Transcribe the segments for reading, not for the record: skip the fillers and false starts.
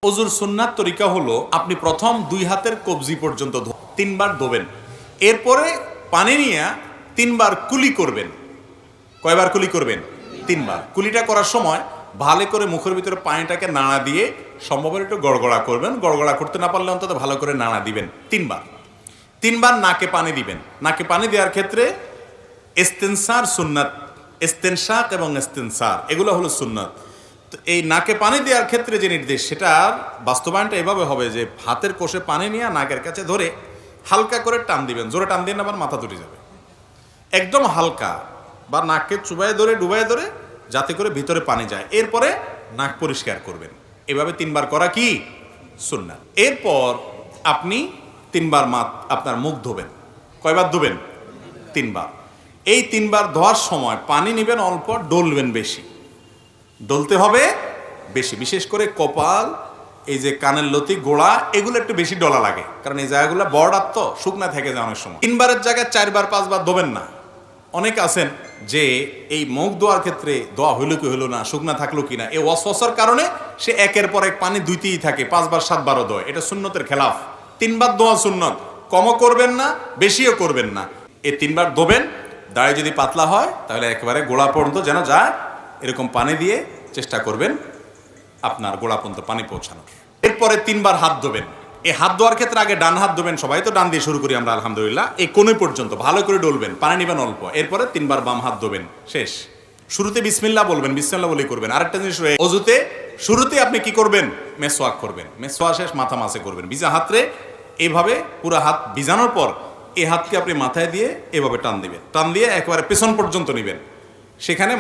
ওযুর সুন্নাত তরিকা হলো আপনি প্রথম দুই হাতের কবজি পর্যন্ত তিনবার ধোবেন, এরপরে পানি নিয়ে তিনবার কুলি করবেন। কয়বার কুলি করবেন? তিনবার। কুলিটা করার সময় ভালো করে মুখের ভিতরে পানিটাকে নাড়া দিয়ে সম্ভবত একটু গড়গড়া করবেন। গড়গড়া করতে না পারলে অন্তত ভালো করে নাড়া দিবেন তিনবার। তিনবার নাকে পানি দিবেন। নাকে পানি দেওয়ার ক্ষেত্রে ইস্তেনসার সুন্নাত, ইস্তেনশাক এবং ইস্তেনসার এগুলো হলো সুন্নাত। তো এই নাকে পানি দেওয়ার ক্ষেত্রে যে নির্দেশ, সেটার বাস্তবায়নটা এভাবে হবে যে হাতের কোষে পানি নিয়ে নাকের কাছে ধরে হালকা করে টান দিবেন। জোরে টান দিয়ে না আবার মাথা তুলে যাবে, একদম হালকা, বা নাকে চুবায় ধরে ডুবায় ধরে যাতে করে ভিতরে পানি যায়। এরপরে নাক পরিষ্কার করবেন। এভাবে তিনবার করা কি সুন্নাত। এরপর আপনি তিনবার আপনার মুখ ধোবেন। কয়বার ধোবেন? তিনবার। এই তিনবার ধোয়ার সময় পানি নেবেন অল্প, ডলবেন বেশি, ডলতে হবে বেশি। বিশেষ করে কপাল, এই যে কানের লতি, গোড়া, এগুলো একটু বেশি ডলা লাগে, কারণ এই জায়গাগুলো বর্ডার তো শুকনা থেকে যায় অনেক সময়। তিনবারের জায়গায় চারবার পাঁচবার ধোবেন না। অনেকে আছেন যে এই মুখ ধোয়ার ক্ষেত্রে দোয়া হইলো কি হইলো না, শুকনা থাকলো কিনা, এই ওয়াসওয়াসার কারণে সে একের পর এক পানি ধুইতেই থাকে, পাঁচবার সাতবারও ধোয়। এটা সুন্নতের খেলাফ। তিনবার ধোয়া সুন্নত, কমও করবেন না বেশিও করবেন না। এই তিনবার ধোবেন। দাড়ি যদি পাতলা হয় তাহলে একেবারে গোড়া পর্যন্ত যেন যায়, এরকম পানি দিয়ে চেষ্টা করবেন আপনার গোড়া পর্যন্ত পানি পৌঁছানোর। এরপরে তিনবার হাত ধোবেন। এই হাত ধোয়ার ক্ষেত্রে আগে ডান হাত ধোবেন, সবাই তো ডান দিয়ে শুরু করি আমরা আলহামদুলিল্লাহ। এই কোণে পর্যন্ত ভালো করে ডলবেন, পানি নেবেন অল্প। এরপরে তিনবার বাম হাত ধোবেন, শেষ। শুরুতে বিসমিল্লাহ বলবেন, বিসমিল্লাহ বলেই করবেন। আরেকটা জিনিস রয়েছে, অজুতে শুরুতে আপনি কি করবেন? মেসওয়াক করবেন। মেসওয়াক শেষ মাথা মাসে করবেন। ভিজা হাতরে এইভাবে পুরো হাত ভিজানোর পর এই হাতকে আপনি মাথায় দিয়ে এভাবে টান দিবেন। টান দিয়ে একেবারে পেছন পর্যন্ত নেবেন, সেখানে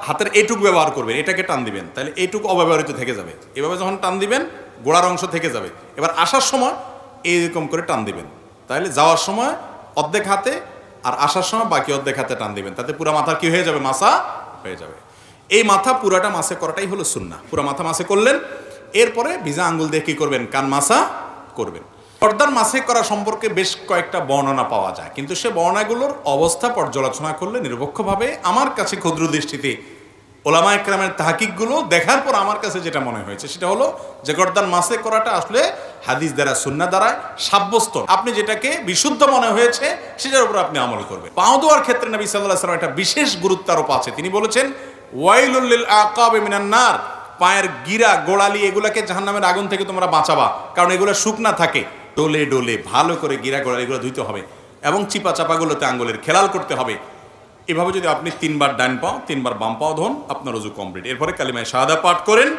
হাতের এইটুক ব্যবহার করবেন, এটাকে টান দিবেন, তাহলে এইটুক অব্যবহৃত থেকে যাবে। এভাবে যখন টান দিবেন গোড়ার অংশ থেকে যাবে। এবার আসার সময় এইরকম করে টান দিবেন, তাহলে যাওয়ার সময় অর্ধেক হাতে আর আসার সময় বাকি অর্ধেক হাতে টান দিবেন, তাতে পুরো মাথার কি হয়ে যাবে? মাসা হয়ে যাবে। এই মাথা পুরাটা মাসে করাটাই হলো সুন্নাহ। পুরো মাথা মাসে করলেন, এরপরে ভিজা আঙ্গুল দিয়ে কি করবেন? কান মাসা করবেন। পর্দার মাসে করা সম্পর্কে বেশ কয়েকটা বর্ণনা পাওয়া যায়, কিন্তু সে বর্ণনাগুলোর অবস্থা পর্যালোচনা করলে নিরপেক্ষভাবে আমার কাছে ক্ষুদ্র দৃষ্টিতে ওলামা একরামের তাহকিকগুলো দেখার পর আমার কাছে যেটা মনে হয়েছে সেটা হলো যে গর্দান মাসে করাটা আসলে হাদিস দ্বারা, সুন্নাহ দ্বারা সাব্যস্ত। আপনি যেটাকে বিশুদ্ধ মনে হয়েছে সেটার উপর আপনি আমল করবেন। পাও দেওয়ার ক্ষেত্রে নবী সাল্লাল্লাহু আলাইহি ওয়াসাল্লাম একটা বিশেষ গুরুত্ব আরোপ আছে। তিনি বলেছেন, ওয়াইলুল লিল আকাবি মিনান নার, পায়ের গিরা গোড়ালি এগুলাকে জাহান্নামের আগুন থেকে তোমরা বাঁচাবা, কারণ এগুলো শুকনা থাকে। ডোলে ডোলে ভালো করে গিরা গোড়ালি এগুলো ধুইতে হবে এবং চিপা চাপাগুলোতে আঙ্গুলের খেলাল করতে হবে। এভাবে যদি আপনি তিনবার ডান পাও তিনবার বাম পাও ধোন, আপনার ওযু কমপ্লিট। এরপরে কালিমায়ে শাহাদা পাঠ করেন।